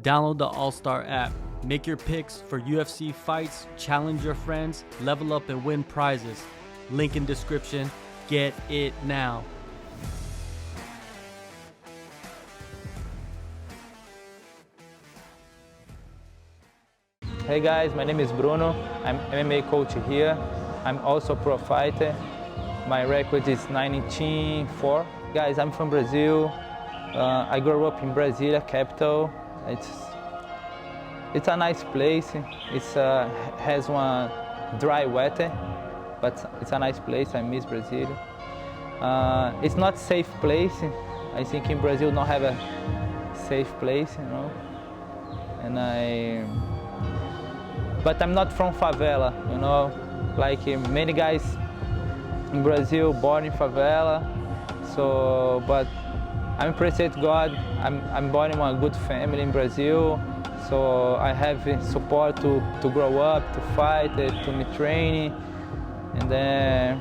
Download the AllStar app. Make your picks for UFC fights, challenge your friends, level up and win prizes. Link in description. Get it now. Hey guys, my name is Bruno. I'm MMA coach here. I'm also a pro fighter. My record is 19-4. Guys, I'm from Brazil. I grew up in Brasilia, capital. It's a nice place. It has one dry weather, but it's a nice place. I miss Brazil. It's not a safe place. I think in Brazil don't have a safe place, you know. But I'm not from favela, you know. Like many guys in Brazil born in favela. So, but I'm appreciate God. I'm born in a good family in Brazil. So I have support to grow up, to fight, to me training, and then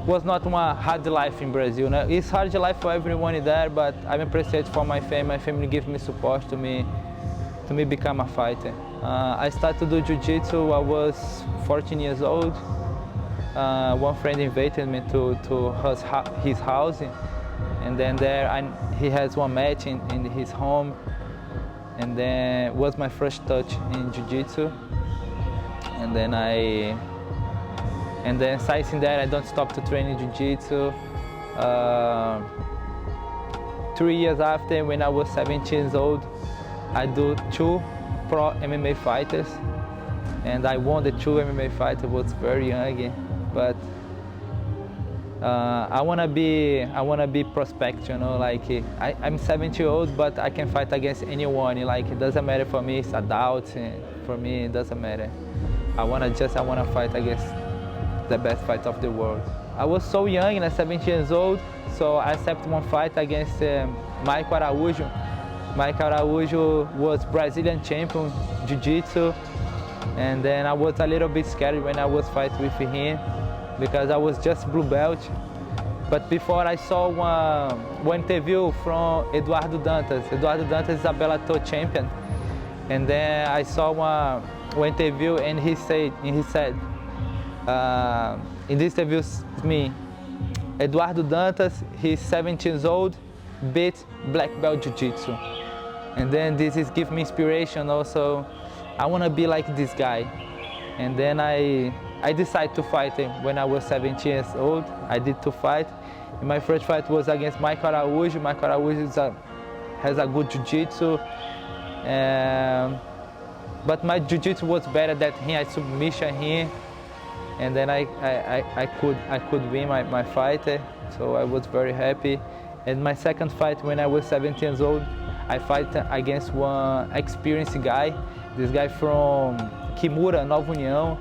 was not one hard life in Brazil. No? It's hard life for everyone there, but I'm appreciate for my family. My family give me support to me become a fighter. I started to do jiu-jitsu. I was 14 years old. One friend invited me to his house, and then he has one match in his home, and then it was my first touch in jiu-jitsu. And then since that I don't stop to train jiu-jitsu. 3 years after, when I was 17 years old, I do 2 pro MMA fighters, and I won the 2 MMA fights. I was very young, but I wanna be prospect, you know. Like I'm 70 years old, but I can fight against anyone. Like it doesn't matter for me. It's adult. For me, it doesn't matter. I wanna fight against the best fighter of the world. I was so young, 17 years old, so I accepted one fight against Michael Araújo. Michael Araújo was Brazilian champion jiu-jitsu, and then I was a little bit scared when I was fighting with him because I was just blue belt. But before I saw one interview from Eduardo Dantas. Eduardo Dantas is a Bellator champion, and then I saw one interview, and he said in this interview with me, Eduardo Dantas, he's 17 years old, beat black belt jiu-jitsu. And then this is give me inspiration also. I want to be like this guy. And then I decided to fight him when I was 17 years old. I did 2 fights. And my first fight was against Michael Araújo. Michael Araújo has a good jiu-jitsu. But my jiu-jitsu was better than him. I submission him. And then I could win my fight. So I was very happy. And my second fight when I was 17 years old, I fight against one experienced guy. This guy from Kimura, Nova Uniao.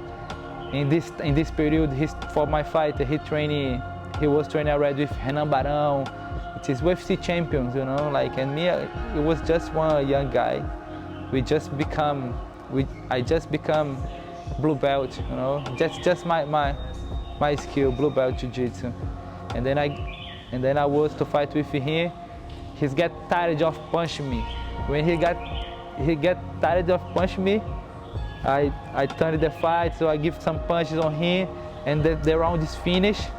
In this period, for my fight, he was training already with Renan Barão, which is UFC champions, you know. Like, and me, it was just one young guy. I just become blue belt, you know. Just my skill, blue belt jiu-jitsu. And then I was to fight with him. He's get tired of punching me. When he get tired of punching me, I turned the fight, so I give some punches on him, and the round is finished.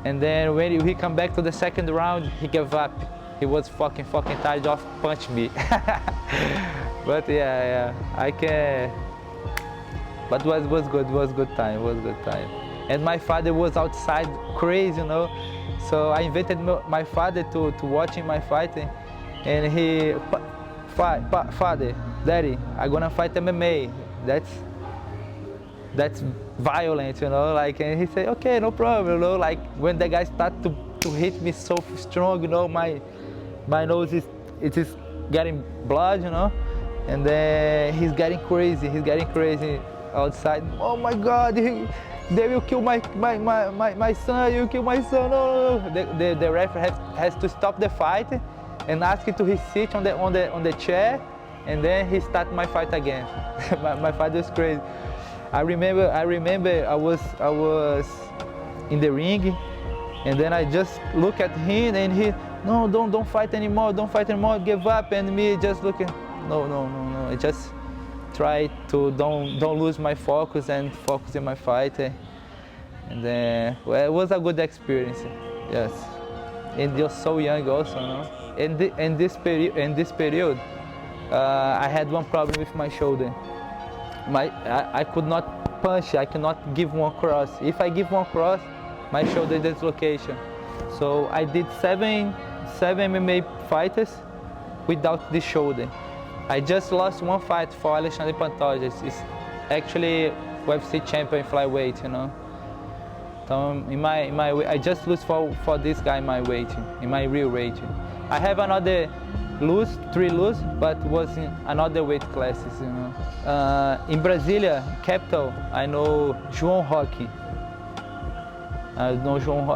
And then when he come back to the second round, he gave up. He was fucking tired of punching me. But yeah, I can. But it was good time. And my father was outside crazy, you know. So I invited my father to watching my fight, and he, father, daddy, I'm gonna fight MMA. That's violent, you know. Like, and he said, okay, no problem, you know. Like when the guy started to hit me so strong, you know, my nose is getting blood, you know, and then he's getting crazy outside. Oh my God, they will kill my son. You kill my son. No. The referee has to stop the fight and ask him to his seat on the chair, and then he start my fight again. my fight was crazy. I remember I was in the ring, and then I just look at him, and no, don't fight anymore, don't fight anymore, give up. And me just looking, no. I just try to don't lose my focus and focus in my fight. And well, it was a good experience, yes. And you're so young also, no? In this period, I had one problem with my shoulder. I could not punch, I cannot give one cross. If I give one cross, my shoulder dislocation. So I did seven MMA fighters without the shoulder. I just lost one fight for Alexandre Pantoja. It's actually UFC champion flyweight, you know. So in my I just lose for this guy in my weight, in my real weight. I have another three lose, but was in another weight classes, you know. In Brasilia, capital, I know João Roque. I know João.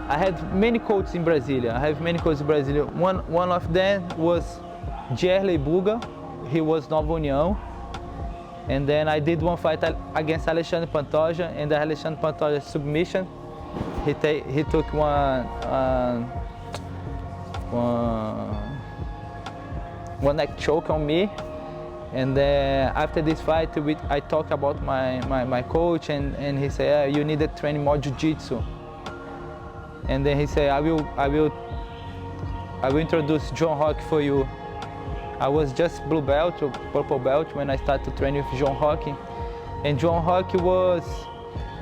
I had many coaches in Brasilia. I have many coaches in Brasilia. One of them was Gerley Buga. He was Nova Uniao. And then I did one fight against Alexandre Pantoja, and the Alexandre Pantoja submission. He took one neck choke on me. And then after this fight, I talked about my coach, and he said, you need to train more jiu-jitsu. And then he said, I will introduce João Roque for you. I was just blue belt or purple belt when I started to train with João Roque. And João Roque was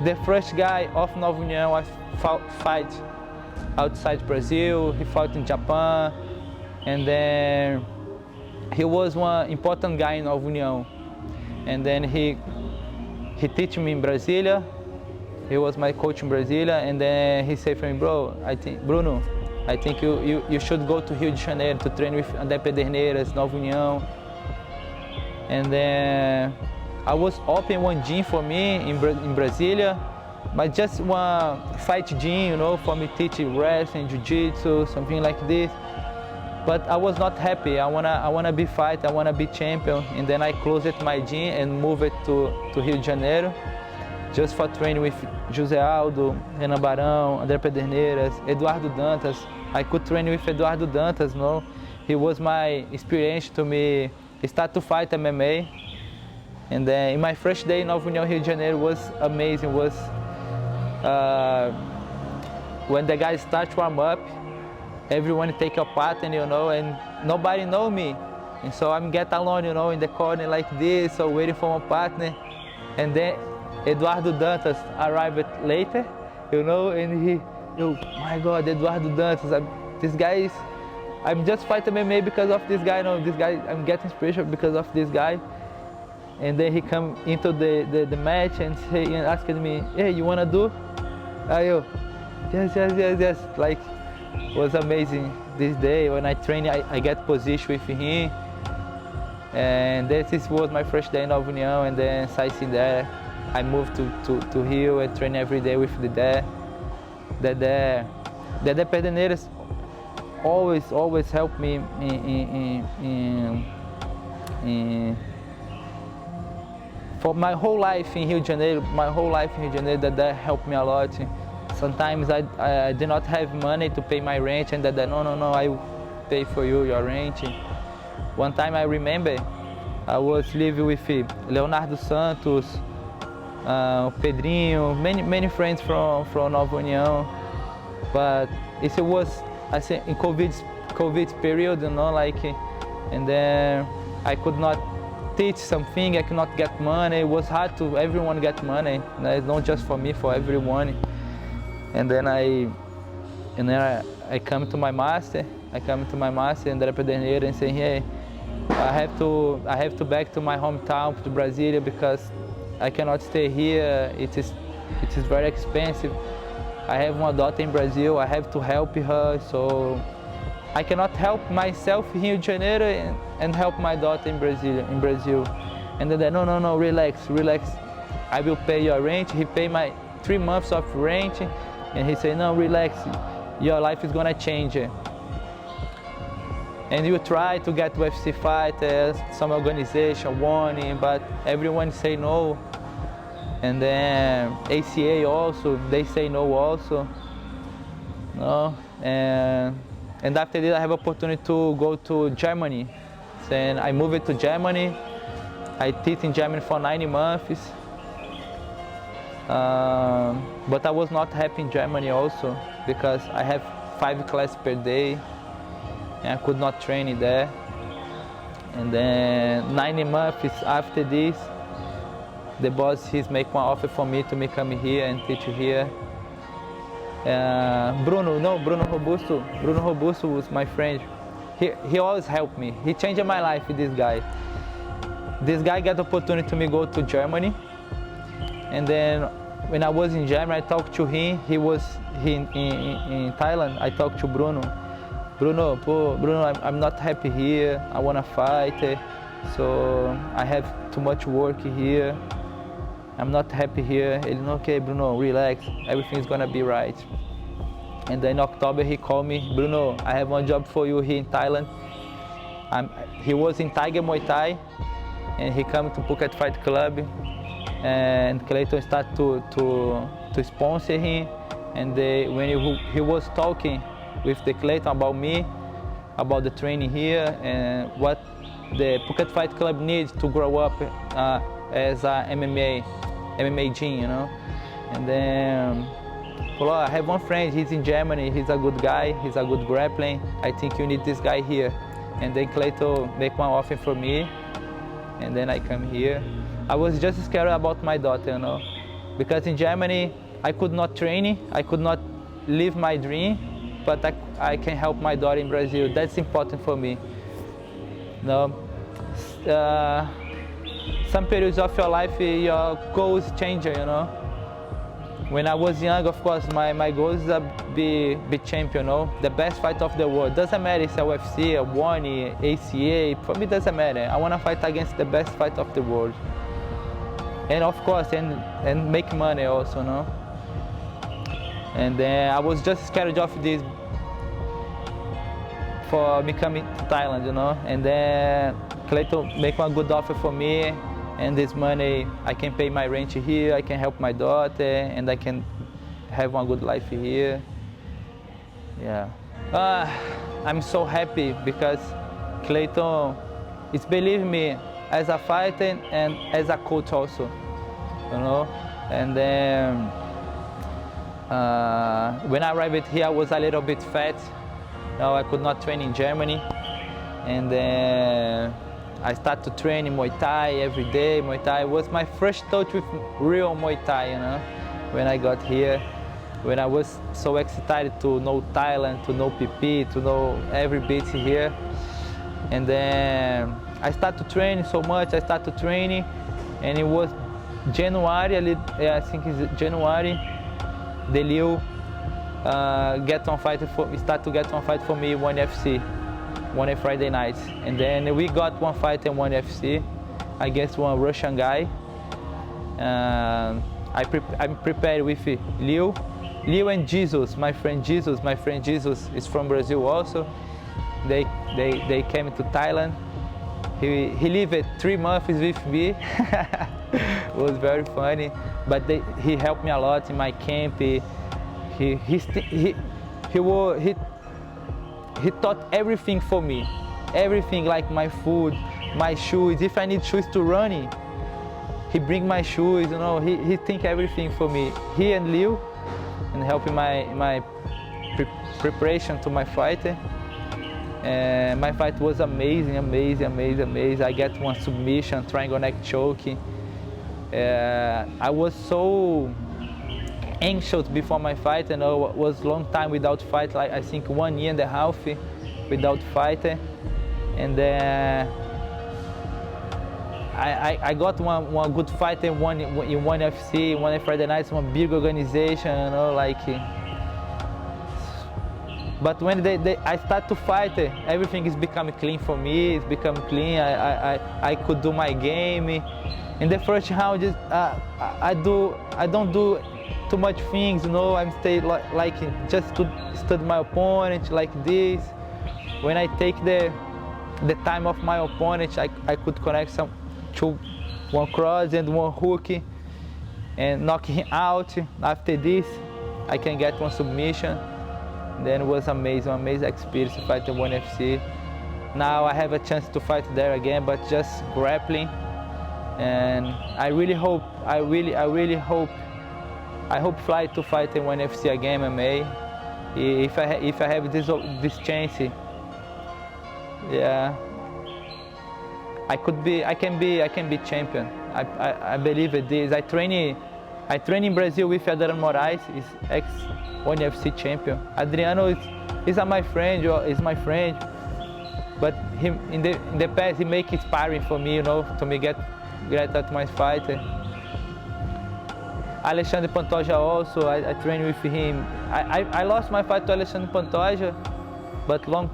the first guy of Nova Uniao I fight outside Brazil. He fought in Japan. And then he was one important guy in Nova Uniao. And then he teach me in Brasilia. He was my coach in Brasilia. And then he said for me, Bruno, I think you should go to Rio de Janeiro to train with Pedernieras, Nova Uniao. And then I was open one gym for me in Brasilia, but just one fight gym, you know, for me teaching wrestling, jiu-jitsu, something like this. But I was not happy. I wanna be fight. I wanna be champion. And then I closed my gym and moved it to Rio de Janeiro, just for training with José Aldo, Renan Barão, André Pedernieras, Eduardo Dantas. I could train with Eduardo Dantas, no? He was my inspiration to me start to fight MMA. And then in my first day in Nova União, Rio de Janeiro was amazing. Was when the guys start to warm up, everyone take a pattern, you know, and nobody know me. And so I'm get alone, you know, in the corner like this, so waiting for my partner. And then Eduardo Dantas arrived later, you know, and oh my God, Eduardo Dantas, this guy is, I'm just fighting MMA because of this guy, you know, this guy, I'm getting inspiration because of this guy. And then he come into the match and asked me, hey, you wanna do? Yes, like, was amazing this day. When I train, I get position with him. And this was my first day in Nova União, and then sightseeing there. I moved to Rio and train every day with the Pedernieras always helped me for my whole life in Rio de Janeiro. That helped me a lot. Sometimes I did not have money to pay my rent, and no, I will pay for you your rent. One time I remember I was living with Leonardo Santos, Pedrinho, many friends from Nova União, but it was, I say, in COVID period, you know, like, and then I could not teach something, I could not get money. It was hard to everyone get money, not just for me, for everyone. And then I come to my master, André Pedernieras, and say, hey, I have to back to my hometown, to Brasilia, because I cannot stay here. It is very expensive. I have one daughter in Brazil. I have to help her, so I cannot help myself in Rio de Janeiro and help my daughter in Brazil. And then no, relax. I will pay your rent. He paid my 3 months of rent, and he said, no, relax. Your life is gonna change. And you try to get UFC fighters, some organization warning, but everyone say no. And then ACA also, they say no also. No, And after this, I have opportunity to go to Germany. Then I moved to Germany. I teach in Germany for 9 months. But I was not happy in Germany also because I have 5 classes per day and I could not train in there. And then 9 months after this, the boss make one offer for me to come here and teach here. Bruno Robusto was my friend. He always helped me. He changed my life, this guy. This guy got the opportunity to go to Germany. And then when I was in Germany, I talked to him. He was in Thailand. I talked to Bruno. Bruno, I'm not happy here. I want to fight. So I have too much work here. I'm not happy here. He said, okay, Bruno, relax. Everything's gonna be right. And then in October, he called me, Bruno, I have one job for you here in Thailand. He was in Tiger Muay Thai, and he came to Phuket Fight Club, and Clayton started to sponsor him. And when he was talking with the Clayton about me, about the training here, and what the Phuket Fight Club needs to grow up as a MMA gym, you know. And then, well, I have one friend, he's in Germany, he's a good guy, he's a good grappling. I think you need this guy here. And then Clayton make one offer for me, and then I come here. I was just scared about my daughter, you know, because in Germany, I could not train, I could not live my dream, but I can help my daughter in Brazil. That's important for me. You know, some periods of your life, your goals change, you know. When I was young, of course, my goal is to be champion, you know, the best fighter of the world. Doesn't matter if it's a UFC, a ONE, ACA, for me it doesn't matter. I want to fight against the best fighter of the world. And of course, and make money also, you know. And then I was just scared of this for me coming to Thailand, you know. And then Clayton make one good offer for me, and this money I can pay my rent here, I can help my daughter, and I can have one good life here. Yeah. I'm so happy because Clayton is believe me as a fighter and as a coach also, you know. And then when I arrived here, I was a little bit fat. No, I could not train in Germany, and then I started to train in Muay Thai every day. Muay Thai was my first touch with real Muay Thai, you know, when I got here. When I was so excited to know Thailand, to know PP, to know every beat here. And then I started to train so much, I started training, and it was January, I think it's January, the Liu start to get on fight for me, ONE FC, one Friday nights. And then we got one fight in ONE FC against one Russian guy. I'm prepared with Liu and Jesus, my friend Jesus is from Brazil also. They came to Thailand. He lived 3 months with me. It was very funny, but he helped me a lot in my camp. He taught everything for me, everything, like my food, my shoes. If I need shoes to run, he bring my shoes. You know, he think everything for me. He and Liu, and helping my preparation to my fight. And my fight was amazing. I get one submission, triangle neck choke. I was so anxious before my fight, and it was long time without fight, like I think 1.5 years without fight. And I got one good fight in ONE FC, ONE Friday nights, one big organization, you know, like. But when I start to fight, everything is becoming clean for me. It's become clean. I could do my game. In the first round, I don't do too much things, you know. I'm stay like just to study my opponent like this. When I take the time of my opponent, I could connect one cross and one hook and knock him out. After this, I can get one submission. Then it was amazing experience to fight in ONE FC. Now I have a chance to fight there again, but just grappling. And I really hope, I hope fly to fight in ONE FC again, MMA. If I have this chance, yeah, I can be champion. I believe it is. I train in Brazil with Adriano Moraes, is ex-ONE FC champion. Adriano is my friend, but him in the past he make it sparring for me, to me get at my fight. Alexandre Pantoja also, I train with him. I lost my fight to Alexandre Pantoja, but long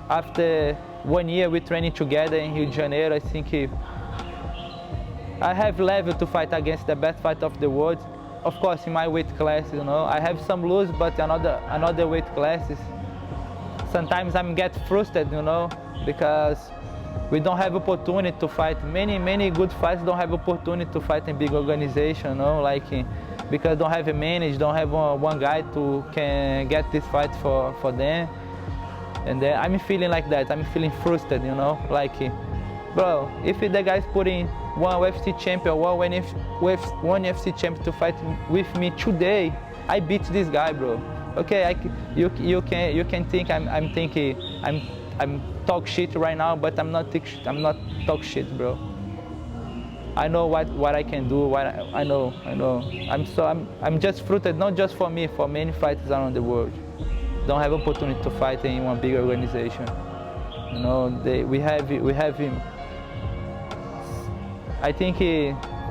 after 1 year we training together in Rio de Janeiro. I think I have level to fight against the best fighter of the world. Of course, in my weight class, I have some lose, but another weight classes. Sometimes I'm get frustrated, because we don't have opportunity to fight. Many good fighters don't have opportunity to fight in big organization, because don't have a manager, don't have one guy to can get this fight for them. And then I'm feeling like that. I'm feeling frustrated, bro, if the guy's putting one UFC champion, one UFC champion to fight with me today, I beat this guy, bro. Okay, you can think I'm talk shit right now, but I'm not talk shit, bro. I know what I can do. I know. I'm just frustrated, not just for me, for many fighters around the world. Don't have opportunity to fight in one big organization. We have him. I think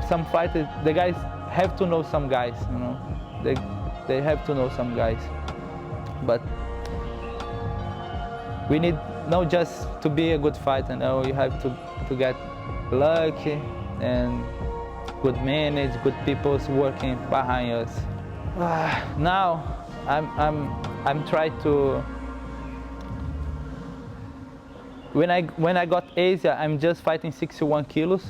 some fighters, the guys have to know some guys. They have to know some guys. But we need not just to be a good fighter. You have to get lucky and good manage, good people working behind us. Now I'm trying to. When I got Asia, I'm just fighting 61 kilos,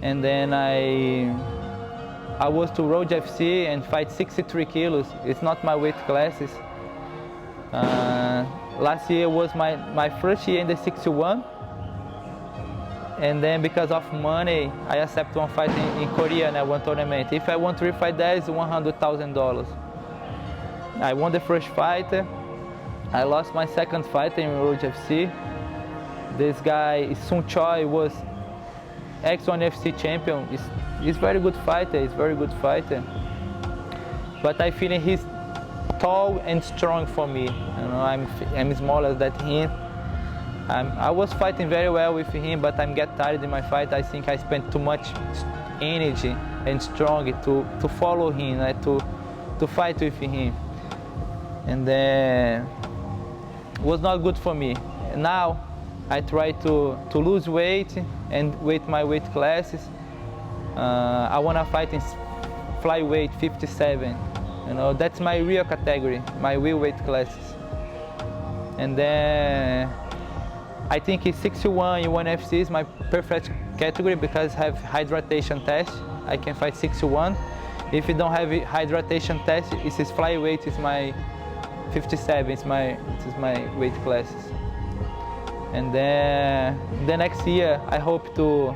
and then I was to Road FC and fight 63 kilos. It's not my weight classes. Last year was my first year in the 61, and then because of money, I accept one fight in Korea in one tournament. If I want to refight that, it's $100,000. I won the first fight. I lost my second fight in Road FC. This guy, Sun Choi, was ex-ONE FC champion. He's very good fighter. He's very good fighter. But I feel he's tall and strong for me. I'm smaller than him. I was fighting very well with him, but I'm get tired in my fight. I think I spent too much energy and strong to follow him, to fight with him. And then it was not good for me. Now I try to lose weight and with my weight classes. I want to fight in flyweight 57. That's my real category, my real weight classes. And then I think it's 61 in ONE FC is my perfect category because I have hydration test. I can fight 61. If you don't have a hydration test, it's flyweight, it's my 57, it's my weight classes. And then the next year, I hope to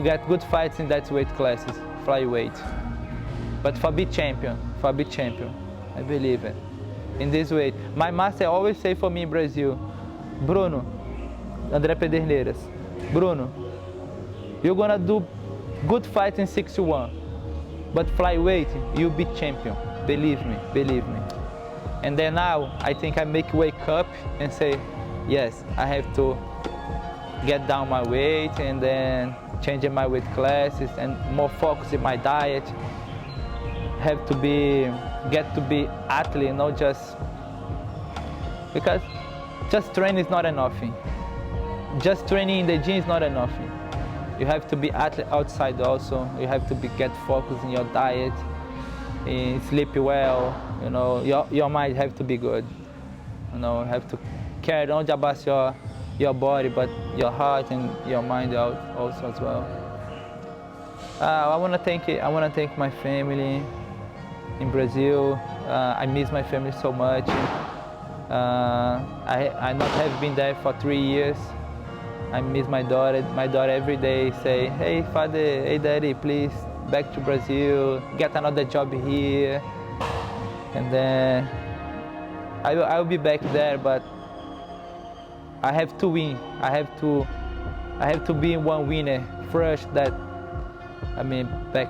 get good fights in that weight classes, flyweight. But for be champion, I believe it. In this weight, my master always say for me in Brazil, Bruno, André Pedernieras, Bruno, you're gonna do good fights in 61, but flyweight, you'll be champion. Believe me. And then now, I think I wake up and say, yes, I have to get down my weight and then changing my weight classes and more focus in my diet. Get to be athlete, not just, because just training is not enough. Just training in the gym is not enough. You have to be athlete outside also. You have to get focused in your diet, sleep well. Your mind have to be good. You have to care not just your body, but your heart and your mind also as well. I want to thank my family, in Brazil. I miss my family so much. I not have been there for 3 years. I miss my daughter. My daughter every day say, "Hey father, hey daddy, please back to Brazil, get another job here." And then I'll be back there, but I have to win. I have to be one winner first. Back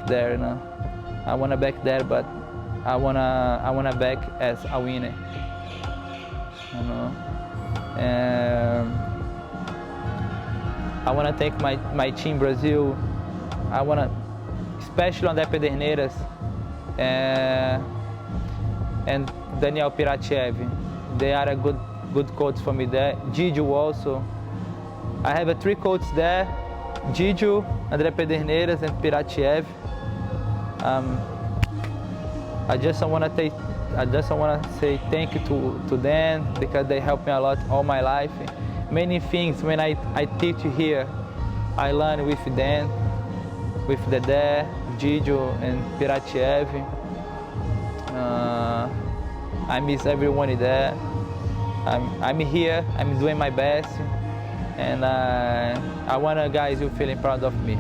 there, you know. I wanna back there, but I wanna back as a winner, you know. And I wanna thank my team Brazil. I wanna, especially on the Pedernieras, and Daniel Piratiev. They are a good coach for me there. Giju also. I have 3 coaches there: Giju, André Pedernieras, and Piratiev. I just want to say thank you to them, because they helped me a lot all my life. Many things when I teach here, I learn with them, with Dedé, Giju, and Piratiev. I miss everyone there. I'm here. I'm doing my best, and I want guys who feeling proud of me.